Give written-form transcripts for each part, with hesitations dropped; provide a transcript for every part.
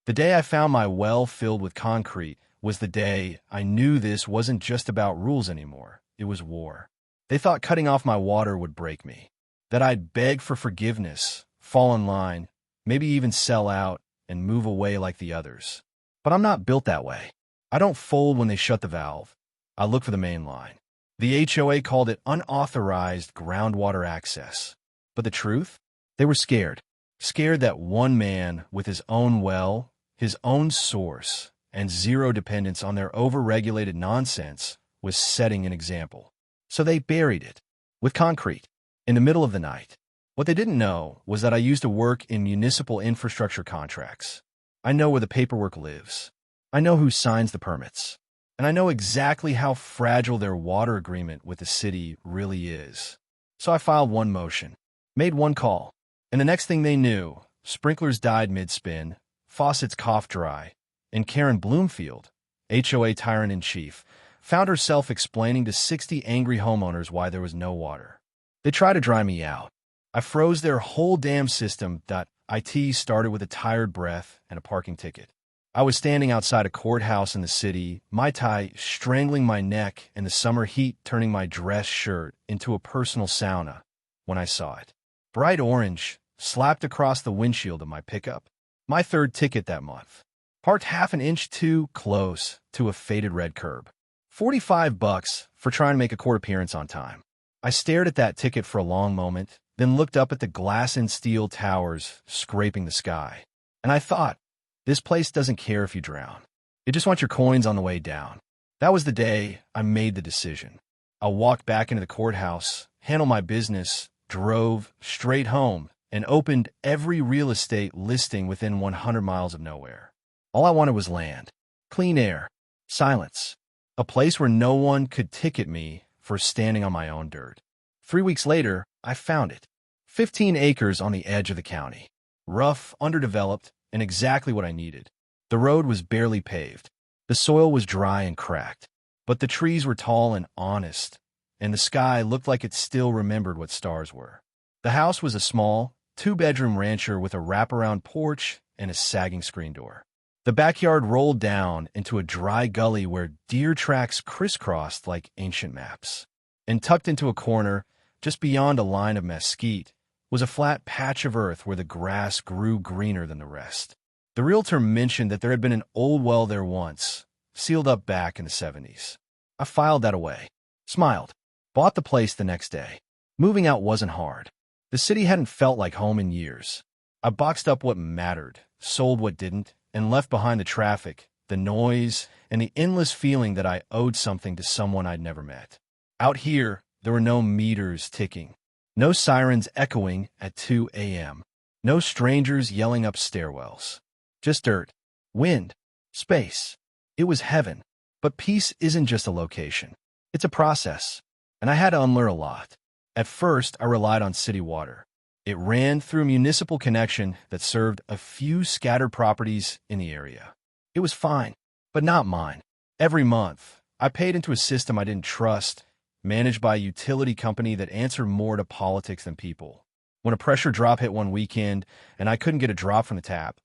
The day I found my well filled with concrete was the day I knew this wasn't just about rules anymore. It was war. They thought cutting off my water would break me, that I'd beg for forgiveness, fall in line, maybe even sell out and move away like the others. But I'm not built that way. I don't fold when they shut the valve. I look for the main line. The HOA called it unauthorized groundwater access. But the truth? They were scared. Scared that one man with his own well, his own source, and zero dependence on their overregulated nonsense was setting an example. So they buried it with concrete in the middle of the night. What they didn't know was that I used to work in municipal infrastructure contracts. I know where the paperwork lives. I know who signs the permits. And I know exactly how fragile their water agreement with the city really is. So I filed one motion, made one call, and the next thing they knew, sprinklers died mid-spin, faucets coughed dry, and Karen Bloomfield, HOA tyrant-in-chief, found herself explaining to 60 angry homeowners why there was no water. They tried to dry me out. I froze their whole damn system. IT started with a tired breath and a parking ticket. I was standing outside a courthouse in the city, my tie strangling my neck and the summer heat turning my dress shirt into a personal sauna when I saw it. Bright orange, slapped across the windshield of my pickup. My third ticket that month. Parked half an inch too close to a faded red curb. $45 for trying to make a court appearance on time. I stared at that ticket for a long moment, then looked up at the glass and steel towers scraping the sky. And I thought, this place doesn't care if you drown. It just wants your coins on the way down. That was the day I made the decision. I walked back into the courthouse, handled my business, drove straight home, and opened every real estate listing within 100 miles of nowhere. All I wanted was land, clean air, silence, a place where no one could ticket me for standing on my own dirt. 3 weeks later, I found it. 15 acres on the edge of the county. Rough, underdeveloped, and exactly what I needed. The road was barely paved. The soil was dry and cracked. But the trees were tall and honest, and the sky looked like it still remembered what stars were. The house was a small, two-bedroom rancher with a wraparound porch and a sagging screen door. The backyard rolled down into a dry gully where deer tracks crisscrossed like ancient maps. And tucked into a corner, just beyond a line of mesquite, was a flat patch of earth where the grass grew greener than the rest. The realtor mentioned that there had been an old well there once, sealed up back in the 70s. I filed that away, smiled, bought the place the next day. Moving out wasn't hard. The city hadn't felt like home in years. I boxed up what mattered, sold what didn't, and left behind the traffic, the noise, and the endless feeling that I owed something to someone I'd never met. Out here, there were no meters ticking. No sirens echoing at 2 a.m. No strangers yelling up stairwells. Just dirt, wind, space. It was heaven. But peace isn't just a location. It's a process. And I had to unlearn a lot. At first, I relied on city water. It ran through a municipal connection that served a few scattered properties in the area. It was fine, but not mine. Every month, I paid into a system I didn't trust, managed by a utility company that answered more to politics than people. When a pressure drop hit one weekend and I couldn't get a drop from the tap,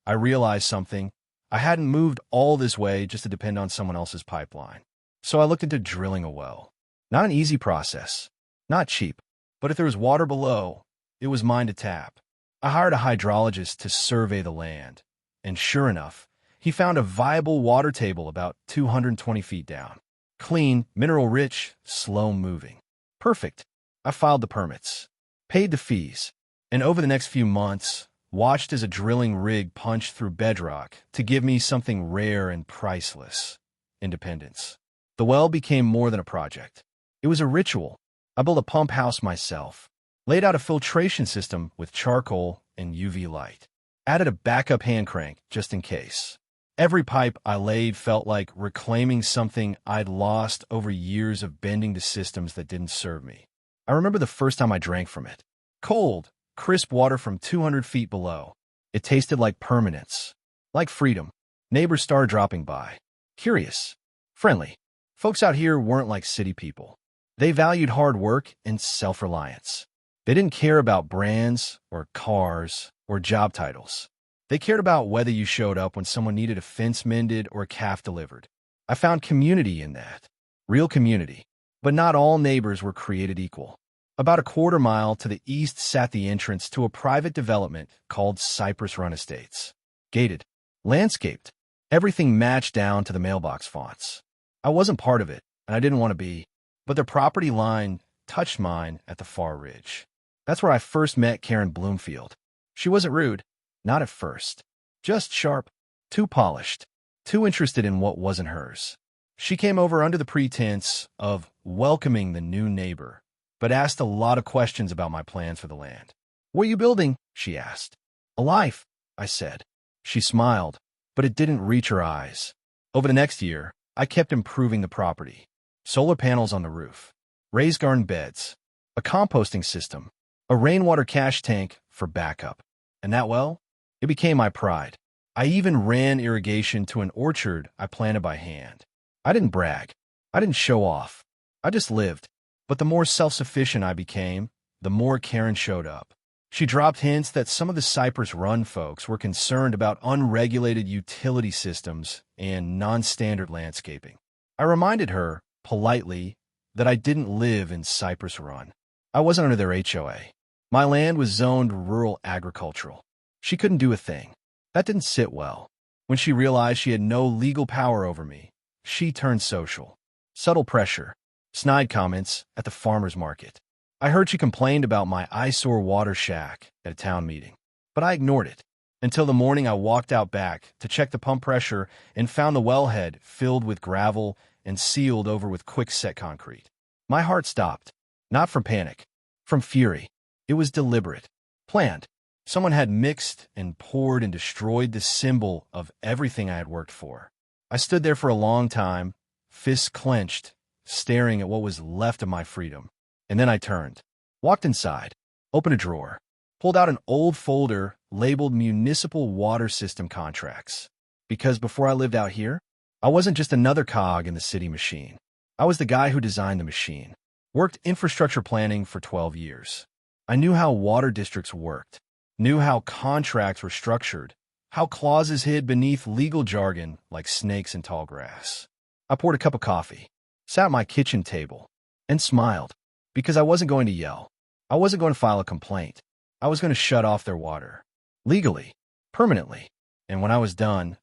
I realized something. I hadn't moved all this way just to depend on someone else's pipeline. So I looked into drilling a well. Not an easy process, not cheap, but if there was water below, it was mine to tap. I hired a hydrologist to survey the land, and sure enough, he found a viable water table about 220 feet down. Clean, mineral-rich, slow-moving. Perfect. I filed the permits, paid the fees, and over the next few months, watched as a drilling rig punched through bedrock to give me something rare and priceless: independence. The well became more than a project. It was a ritual. I built a pump house myself, laid out a filtration system with charcoal and UV light, added a backup hand crank just in case. Every pipe I laid felt like reclaiming something I'd lost over years of bending to systems that didn't serve me. I remember the first time I drank from it. Cold, crisp water from 200 feet below. It tasted like permanence, like freedom. Neighbors started dropping by. Curious, friendly. Folks out here weren't like city people. They valued hard work and self-reliance. They didn't care about brands or cars or job titles. They cared about whether you showed up when someone needed a fence mended or a calf delivered. I found community in that. Real community. But not all neighbors were created equal. About a quarter mile to the east sat the entrance to a private development called Cypress Run Estates. Gated. Landscaped. Everything matched down to the mailbox fonts. I wasn't part of it, and I didn't want to be, but the property line touched mine at the far ridge. That's where I first met Karen Bloomfield. She wasn't rude, not at first. Just sharp, too polished, too interested in what wasn't hers. She came over under the pretense of welcoming the new neighbor, but asked a lot of questions about my plans for the land. "What are you building?" she asked. "A life," I said. She smiled, but it didn't reach her eyes. Over the next year, I kept improving the property. Solar panels on the roof, raised garden beds, a composting system, a rainwater cache tank for backup. And that well, it became my pride. I even ran irrigation to an orchard I planted by hand. I didn't brag. I didn't show off. I just lived. But the more self-sufficient I became, the more Karen showed up. She dropped hints that some of the Cypress Run folks were concerned about unregulated utility systems and non-standard landscaping. I reminded her, politely, that I didn't live in Cypress Run. I wasn't under their HOA. My land was zoned rural agricultural. She couldn't do a thing. That didn't sit well. When she realized she had no legal power over me, she turned social. Subtle pressure. Snide comments at the farmer's market. I heard she complained about my eyesore water shack at a town meeting, but I ignored it until the morning I walked out back to check the pump pressure and found the wellhead filled with gravel and sealed over with quick-set concrete. My heart stopped, not from panic, from fury. It was deliberate, planned. Someone had mixed and poured and destroyed the symbol of everything I had worked for. I stood there for a long time, fists clenched, staring at what was left of my freedom. And then I turned, walked inside, opened a drawer, pulled out an old folder labeled Municipal Water System Contracts. Because before I lived out here, I wasn't just another cog in the city machine. I was the guy who designed the machine, worked infrastructure planning for 12 years. I knew how water districts worked, knew how contracts were structured, how clauses hid beneath legal jargon like snakes in tall grass. I poured a cup of coffee, sat at my kitchen table, and smiled. Because I wasn't going to yell. I wasn't going to file a complaint. I was going to shut off their water. Legally. Permanently. And when I was done,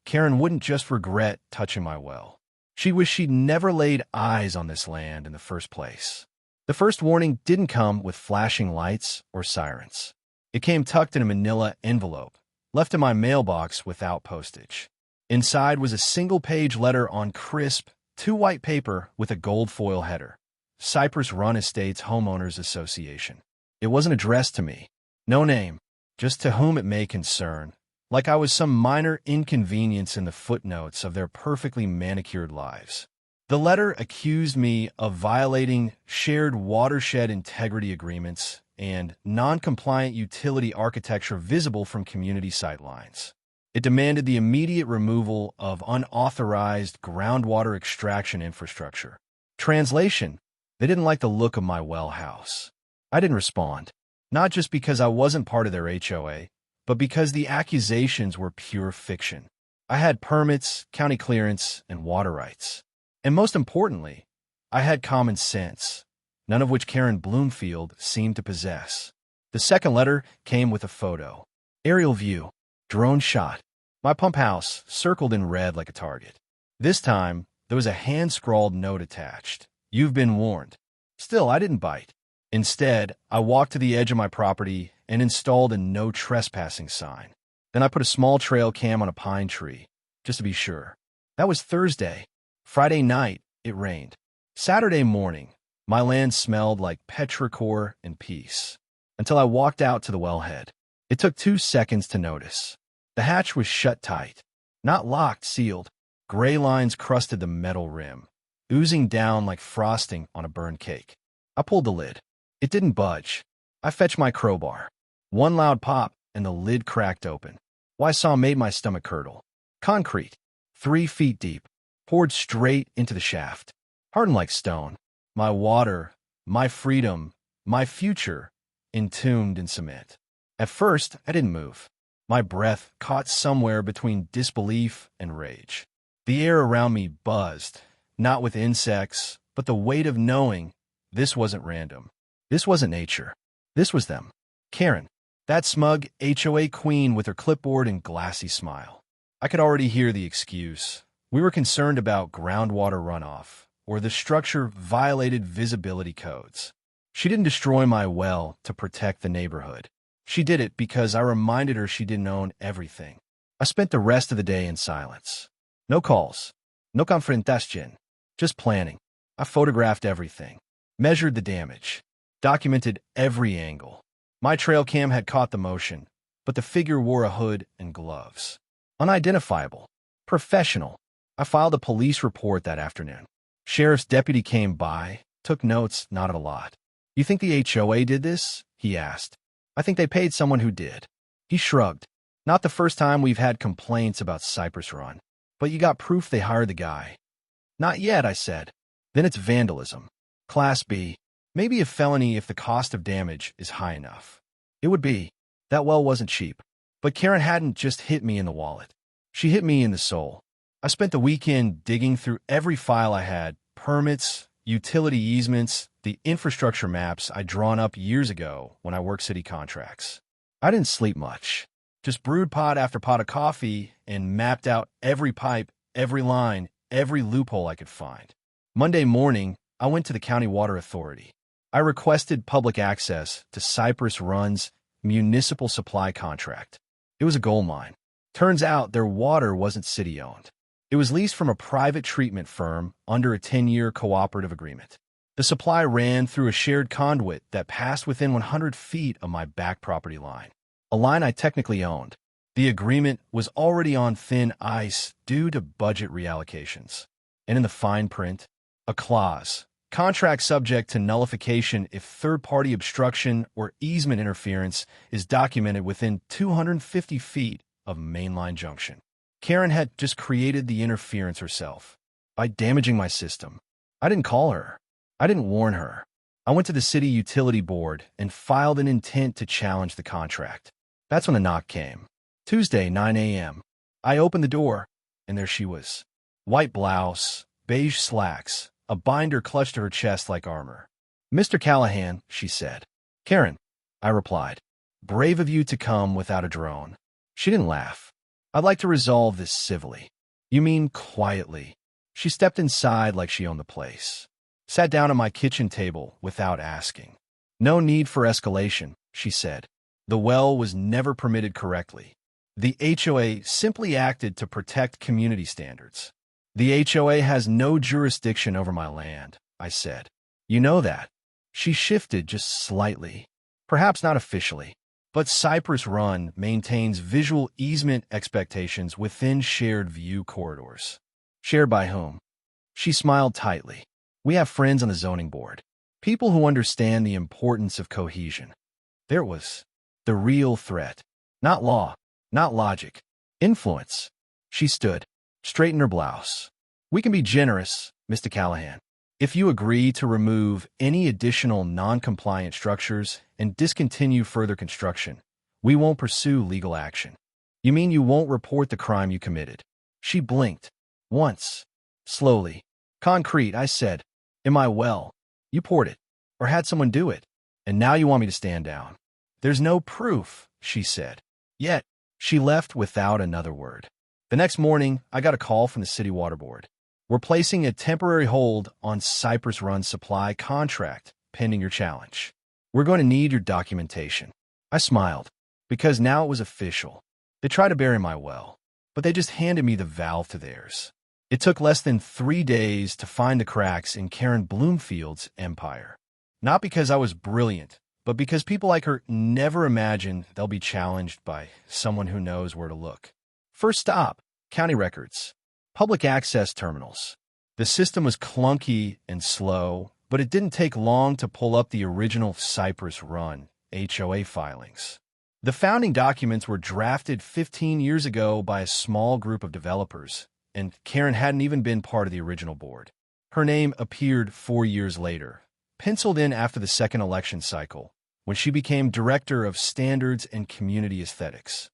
Karen wouldn't just regret touching my well. She wished she'd never laid eyes on this land in the first place. The first warning didn't come with flashing lights or sirens. It came tucked in a manila envelope, left in my mailbox without postage. Inside was a single-page letter on crisp, 2-white paper with a gold foil header. Cypress Run Estates Homeowners Association. It wasn't addressed to me. No name, just to whom it may concern, like I was some minor inconvenience in the footnotes of their perfectly manicured lives. The letter accused me of violating shared watershed integrity agreements and non-compliant utility architecture visible from community sightlines. It demanded the immediate removal of unauthorized groundwater extraction infrastructure. Translation: they didn't like the look of my well house. I didn't respond, not just because I wasn't part of their HOA, but because the accusations were pure fiction. I had permits, county clearance, and water rights. And most importantly, I had common sense, none of which Karen Bloomfield seemed to possess. The second letter came with a photo. Aerial view, drone shot. My pump house circled in red like a target. This time, there was a hand-scrawled note attached. "You've been warned." Still, I didn't bite. Instead, I walked to the edge of my property and installed a no trespassing sign. Then I put a small trail cam on a pine tree, just to be sure. That was Thursday. Friday night, it rained. Saturday morning, my land smelled like petrichor and peace, until I walked out to the wellhead. It took 2 seconds to notice. The hatch was shut tight. Not locked, sealed. Gray lines crusted the metal rim, oozing down like frosting on a burned cake. I pulled the lid. It didn't budge. I fetched my crowbar. One loud pop, and the lid cracked open. What I saw made my stomach curdle. Concrete, 3 feet deep, poured straight into the shaft. Hardened like stone. My water, my freedom, my future, entombed in cement. At first, I didn't move. My breath caught somewhere between disbelief and rage. The air around me buzzed, not with insects, but the weight of knowing this wasn't random. This wasn't nature. This was them. Karen, that smug HOA queen with her clipboard and glassy smile. I could already hear the excuse. We were concerned about groundwater runoff, or the structure violated visibility codes. She didn't destroy my well to protect the neighborhood. She did it because I reminded her she didn't own everything. I spent the rest of the day in silence. No calls, no confrontation, just planning. I photographed everything, measured the damage, documented every angle. My trail cam had caught the motion, but the figure wore a hood and gloves. Unidentifiable. Professional. I filed a police report that afternoon. Sheriff's deputy came by, took notes, not a lot. You think the HOA did this? He asked. I think they paid someone who did. He shrugged. Not the first time we've had complaints about Cypress Run. But you got proof they hired the guy. Not yet, I said. Then it's vandalism. Class B. Maybe a felony if the cost of damage is high enough. It would be. That well wasn't cheap. But Karen hadn't just hit me in the wallet. She hit me in the soul. I spent the weekend digging through every file I had, permits, utility easements, the infrastructure maps I'd drawn up years ago when I worked city contracts. I didn't sleep much. Just brewed pot after pot of coffee and mapped out every pipe, every line, every loophole I could find. Monday morning, I went to the County Water Authority. I requested public access to Cypress Run's municipal supply contract. It was a gold mine. Turns out their water wasn't city-owned. It was leased from a private treatment firm under a 10-year cooperative agreement. The supply ran through a shared conduit that passed within 100 feet of my back property line, a line I technically owned. The agreement was already on thin ice due to budget reallocations. And in the fine print, a clause, contract subject to nullification if third-party obstruction or easement interference is documented within 250 feet of mainline junction. Karen had just created the interference herself by damaging my system. I didn't call her. I didn't warn her. I went to the city utility board and filed an intent to challenge the contract. That's when a knock came. Tuesday, 9 a.m. I opened the door, and there she was. White blouse, beige slacks, a binder clutched to her chest like armor. Mr. Callahan, she said. Karen, I replied. Brave of you to come without a drone. She didn't laugh. I'd like to resolve this civilly. You mean quietly. She stepped inside like she owned the place. Sat down at my kitchen table without asking. No need for escalation, she said. The well was never permitted correctly. The HOA simply acted to protect community standards. The HOA has no jurisdiction over my land, I said. You know that. She shifted just slightly. Perhaps not officially. But Cypress Run maintains visual easement expectations within shared view corridors. Shared by whom? She smiled tightly. We have friends on the zoning board. People who understand the importance of cohesion. There it was. The real threat. Not law. Not logic. Influence. She stood, straightened her blouse. We can be generous, Mr. Callahan. If you agree to remove any additional non-compliant structures and discontinue further construction, we won't pursue legal action. You mean you won't report the crime you committed? She blinked. Once. Slowly. Concrete, I said. In my well. You poured it. Or had someone do it. And now you want me to stand down. There's no proof, she said. Yet, she left without another word. The next morning, I got a call from the city water board. We're placing a temporary hold on Cypress Run supply contract, pending your challenge. We're going to need your documentation. I smiled, because now it was official. They tried to bury my well, but they just handed me the valve to theirs. It took less than 3 days to find the cracks in Karen Bloomfield's empire. Not because I was brilliant, but because people like her never imagine they'll be challenged by someone who knows where to look. First stop, county records. Public access terminals. The system was clunky and slow, but it didn't take long to pull up the original Cypress Run HOA filings. The founding documents were drafted 15 years ago by a small group of developers, and Karen hadn't even been part of the original board. Her name appeared 4 years later, penciled in after the second election cycle, when she became Director of Standards and Community Aesthetics.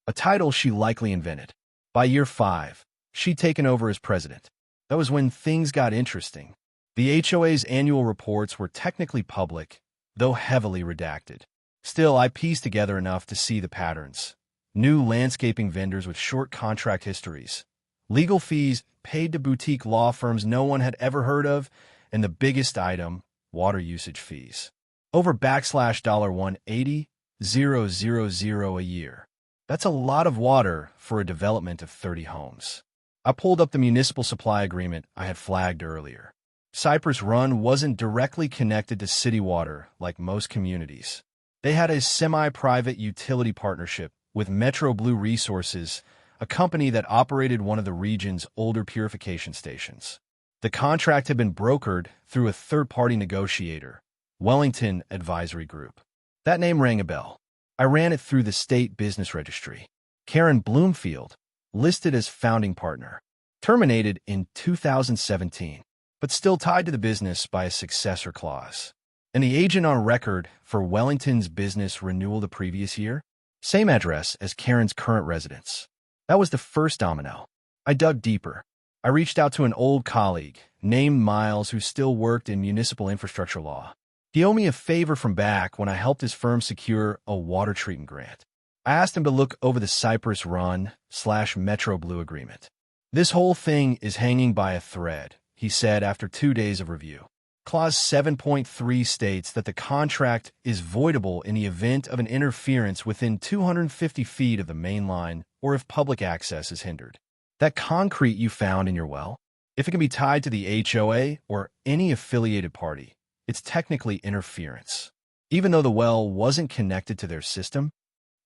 a title she likely invented. By year 5, she'd taken over as president. That was when things got interesting. The HOA's annual reports were technically public, though heavily redacted. Still, I pieced together enough to see the patterns. New landscaping vendors with short contract histories, legal fees paid to boutique law firms no one had ever heard of, and the biggest item, water usage fees. Over $180,000 a year. That's a lot of water for a development of 30 homes. I pulled up the municipal supply agreement I had flagged earlier. Cypress Run wasn't directly connected to city water like most communities. They had a semi-private utility partnership with Metro Blue Resources, a company that operated one of the region's older purification stations. The contract had been brokered through a third-party negotiator, Wellington Advisory Group. That name rang a bell. I ran it through the state business registry. Karen Bloomfield, listed as founding partner, terminated in 2017, but still tied to the business by a successor clause. And the agent on record for Wellington's business renewal the previous year? Same address as Karen's current residence. That was the first domino. I dug deeper. I reached out to an old colleague, named Miles, who still worked in municipal infrastructure law. He owed me a favor from back when I helped his firm secure a water treatment grant. I asked him to look over the Cypress Run/Metro Blue agreement. This whole thing is hanging by a thread, he said after 2 days of review. Clause 7.3 states that the contract is voidable in the event of an interference within 250 feet of the main line or if public access is hindered. That concrete you found in your well, if it can be tied to the HOA or any affiliated party, it's technically interference. Even though the well wasn't connected to their system,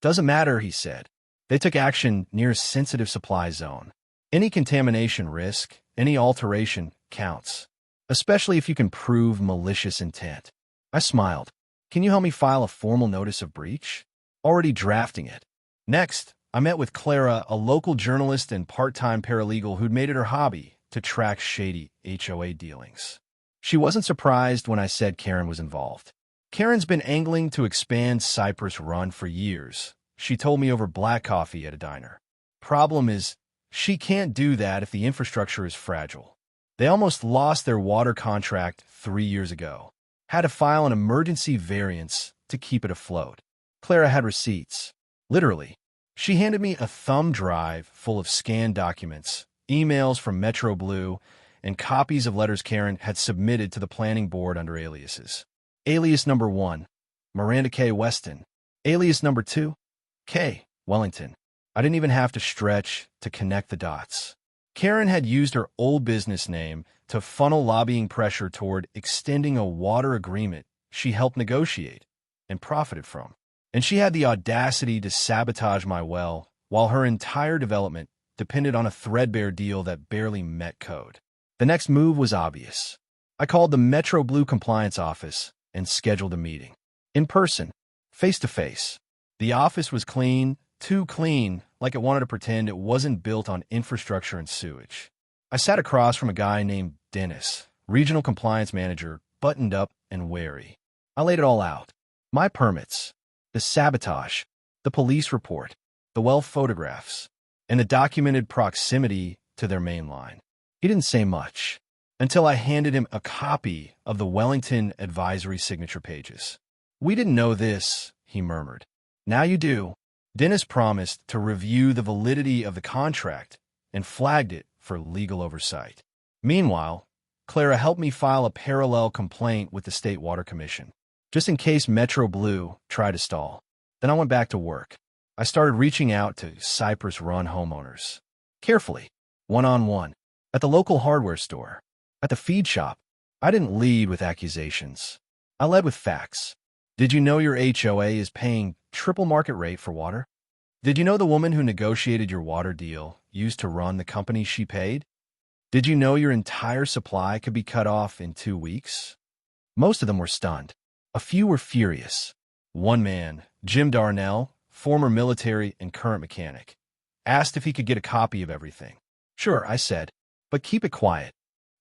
doesn't matter, he said. They took action near a sensitive supply zone. Any contamination risk, any alteration counts, especially if you can prove malicious intent. I smiled. Can you help me file a formal notice of breach? Already drafting it. Next, I met with Clara, a local journalist and part-time paralegal who'd made it her hobby to track shady HOA dealings. She wasn't surprised when I said Karen was involved. Karen's been angling to expand Cypress Run for years, she told me over black coffee at a diner. Problem is, she can't do that if the infrastructure is fragile. They almost lost their water contract 3 years ago. Had to file an emergency variance to keep it afloat. Clara had receipts. Literally. She handed me a thumb drive full of scanned documents, emails from Metro Blue, and copies of letters Karen had submitted to the planning board under aliases. Alias number 1, Miranda K. Weston. Alias number 2, K. Wellington. I didn't even have to stretch to connect the dots. Karen had used her old business name to funnel lobbying pressure toward extending a water agreement she helped negotiate and profited from. And she had the audacity to sabotage my well while her entire development depended on a threadbare deal that barely met code. The next move was obvious. I called the Metro Blue compliance office and scheduled a meeting. In person, face-to-face. The office was clean, too clean, like it wanted to pretend it wasn't built on infrastructure and sewage. I sat across from a guy named Dennis, regional compliance manager, buttoned up and wary. I laid it all out. My permits, the sabotage, the police report, the well photographs, and the documented proximity to their main line. He didn't say much until I handed him a copy of the Wellington Advisory signature pages. "We didn't know this," he murmured. "Now you do." Dennis promised to review the validity of the contract and flagged it for legal oversight. Meanwhile, Clara helped me file a parallel complaint with the State Water Commission, just in case Metro Blue tried to stall. Then I went back to work. I started reaching out to Cypress Run homeowners. Carefully, one-on-one, at the local hardware store, at the feed shop. I didn't lead with accusations. I led with facts. Did you know your HOA is paying triple market rate for water? Did you know the woman who negotiated your water deal used to run the company she paid? Did you know your entire supply could be cut off in 2 weeks? Most of them were stunned. A few were furious. One man, Jim Darnell, former military and current mechanic, asked if he could get a copy of everything. "Sure," I said, "but keep it quiet."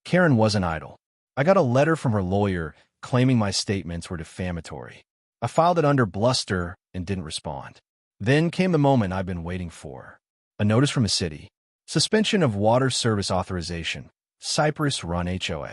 Karen wasn't idle. I got a letter from her lawyer claiming my statements were defamatory. I filed it under bluster and didn't respond. Then came the moment I've been waiting for. A notice from a city. Suspension of water service authorization. Cypress Run HOA.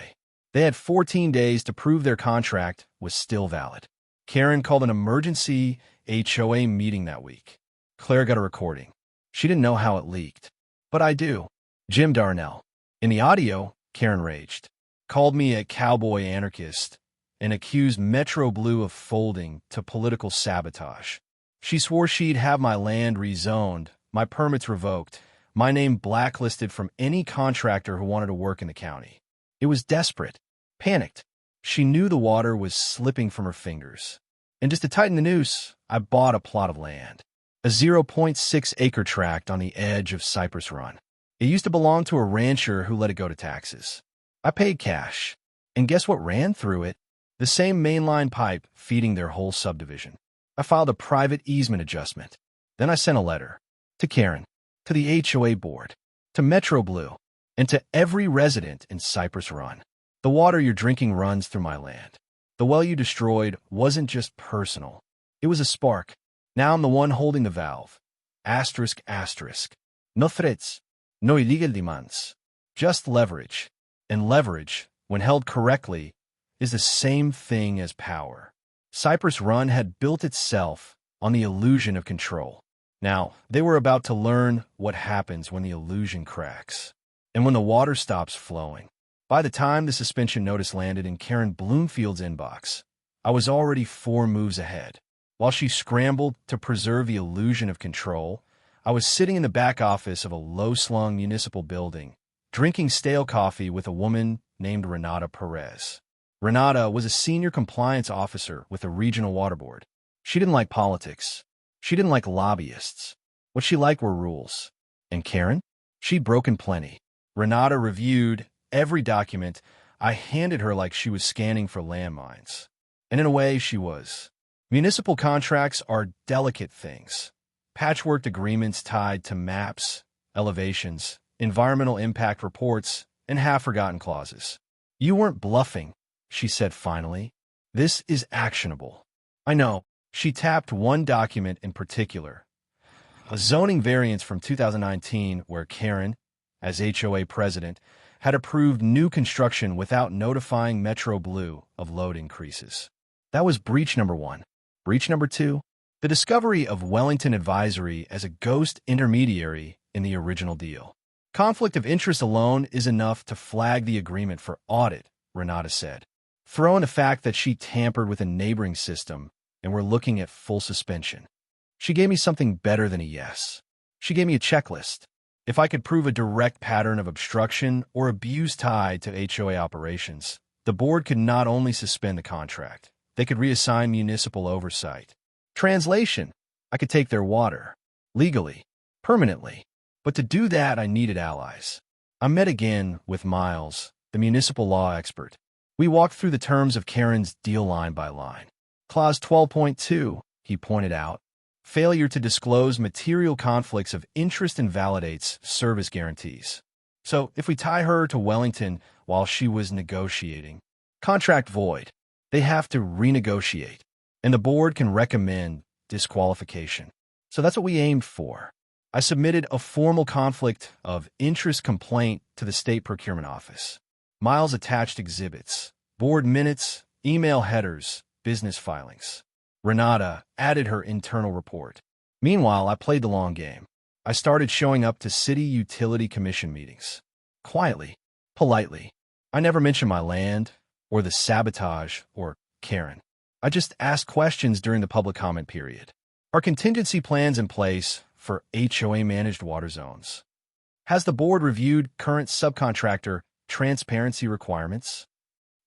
They had 14 days to prove their contract was still valid. Karen called an emergency HOA meeting that week. Claire got a recording. She didn't know how it leaked. But I do. Jim Darnell. In the audio, Karen raged. Called me a cowboy anarchist and accused Metro Blue of folding to political sabotage. She swore she'd have my land rezoned, my permits revoked, my name blacklisted from any contractor who wanted to work in the county. It was desperate. Panicked. She knew the water was slipping from her fingers. And just to tighten the noose, I bought a plot of land. A 0.6-acre tract on the edge of Cypress Run. It used to belong to a rancher who let it go to taxes. I paid cash. And guess what ran through it? The same mainline pipe feeding their whole subdivision. I filed a private easement adjustment. Then I sent a letter. To Karen. To the HOA board. To Metro Blue. And to every resident in Cypress Run. The water you're drinking runs through my land. The well you destroyed wasn't just personal. It was a spark. Now I'm the one holding the valve. Asterisk, asterisk. No threats. No illegal demands. Just leverage. And leverage, when held correctly, is the same thing as power. Cypress Run had built itself on the illusion of control. Now, they were about to learn what happens when the illusion cracks. And when the water stops flowing. By the time the suspension notice landed in Karen Bloomfield's inbox, I was already 4 moves ahead. While she scrambled to preserve the illusion of control, I was sitting in the back office of a low-slung municipal building, drinking stale coffee with a woman named Renata Perez. Renata was a senior compliance officer with the regional water board. She didn't like politics. She didn't like lobbyists. What she liked were rules. And Karen? She'd broken plenty. Renata reviewed every document I handed her like she was scanning for landmines. And in a way, she was. Municipal contracts are delicate things. Patchworked agreements tied to maps, elevations, environmental impact reports, and half-forgotten clauses. You weren't bluffing, she said finally. This is actionable. I know. She tapped one document in particular. A zoning variance from 2019 where Karen, as HOA president, had approved new construction without notifying Metro Blue of load increases. That was breach number 1. Breach number 2, the discovery of Wellington Advisory as a ghost intermediary in the original deal. Conflict of interest alone is enough to flag the agreement for audit, Renata said. Throw in the fact that she tampered with a neighboring system and we're looking at full suspension. She gave me something better than a yes. She gave me a checklist. If I could prove a direct pattern of obstruction or abuse tied to HOA operations, the board could not only suspend the contract, they could reassign municipal oversight. Translation, I could take their water. Legally. Permanently. But to do that, I needed allies. I met again with Miles, the municipal law expert. We walked through the terms of Karen's deal line by line. Clause 12.2, he pointed out. Failure to disclose material conflicts of interest invalidates service guarantees. So, if we tie her to Wellington while she was negotiating, contract void. They have to renegotiate, and the board can recommend disqualification. So that's what we aimed for. I submitted a formal conflict of interest complaint to the state procurement office. Miles attached exhibits, board minutes, email headers, business filings. Renata added her internal report. Meanwhile, I played the long game. I started showing up to city utility commission meetings. Quietly, politely. I never mentioned my land, or the sabotage, or Karen. I just asked questions during the public comment period. Are contingency plans in place for HOA-managed water zones? Has the board reviewed current subcontractor transparency requirements?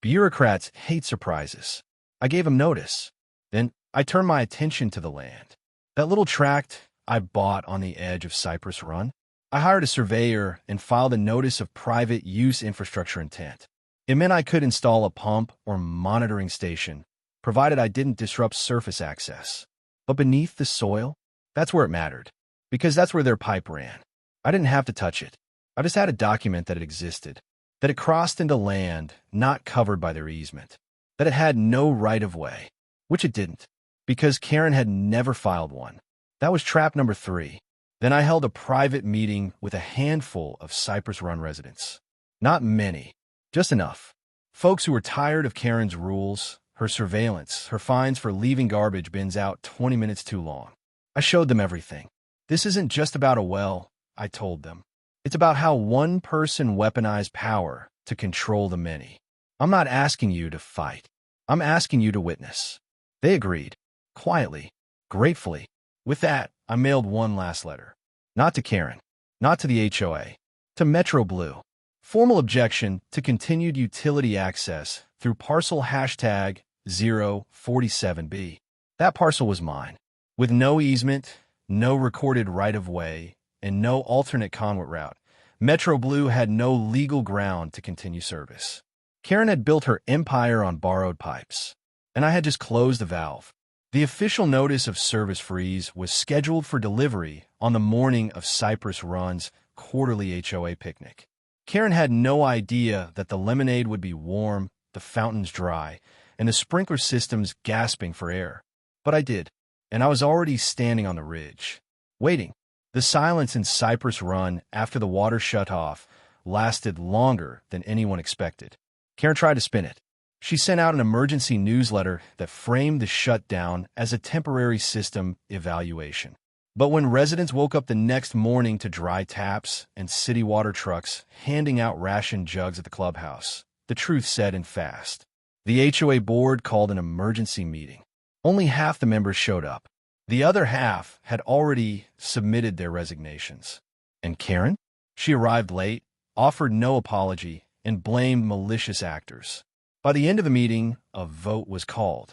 Bureaucrats hate surprises. I gave them notice. Then I turned my attention to the land. That little tract I bought on the edge of Cypress Run. I hired a surveyor and filed a notice of private use infrastructure intent. It meant I could install a pump or monitoring station, provided I didn't disrupt surface access. But beneath the soil, that's where it mattered, because that's where their pipe ran. I didn't have to touch it. I just had to document that it existed, that it crossed into land not covered by their easement, that it had no right-of-way, which it didn't, because Karen had never filed one. That was trap number 3. Then I held a private meeting with a handful of Cypress Run residents. Not many, just enough. Folks who were tired of Karen's rules, her surveillance, her fines for leaving garbage bins out 20 minutes too long. I showed them everything. This isn't just about a well, I told them. It's about how one person weaponized power to control the many. I'm not asking you to fight. I'm asking you to witness. They agreed. Quietly. Gratefully. With that, I mailed one last letter. Not to Karen. Not to the HOA. To Metro Blue. Formal objection to continued utility access through parcel hashtag 047B. That parcel was mine. With no easement, no recorded right-of-way, and no alternate conduit route, Metro Blue had no legal ground to continue service. Karen had built her empire on borrowed pipes, and I had just closed the valve. The official notice of service freeze was scheduled for delivery on the morning of Cypress Run's quarterly HOA picnic. Karen had no idea that the lemonade would be warm, the fountains dry, and the sprinkler systems gasping for air. But I did, and I was already standing on the ridge, waiting. The silence in Cypress Run after the water shut off lasted longer than anyone expected. Karen tried to spin it. She sent out an emergency newsletter that framed the shutdown as a temporary system evaluation. But when residents woke up the next morning to dry taps and city water trucks handing out ration jugs at the clubhouse, the truth set in fast. The HOA board called an emergency meeting. Only half the members showed up. The other half had already submitted their resignations. And Karen? She arrived late, offered no apology, and blamed malicious actors. By the end of the meeting, a vote was called.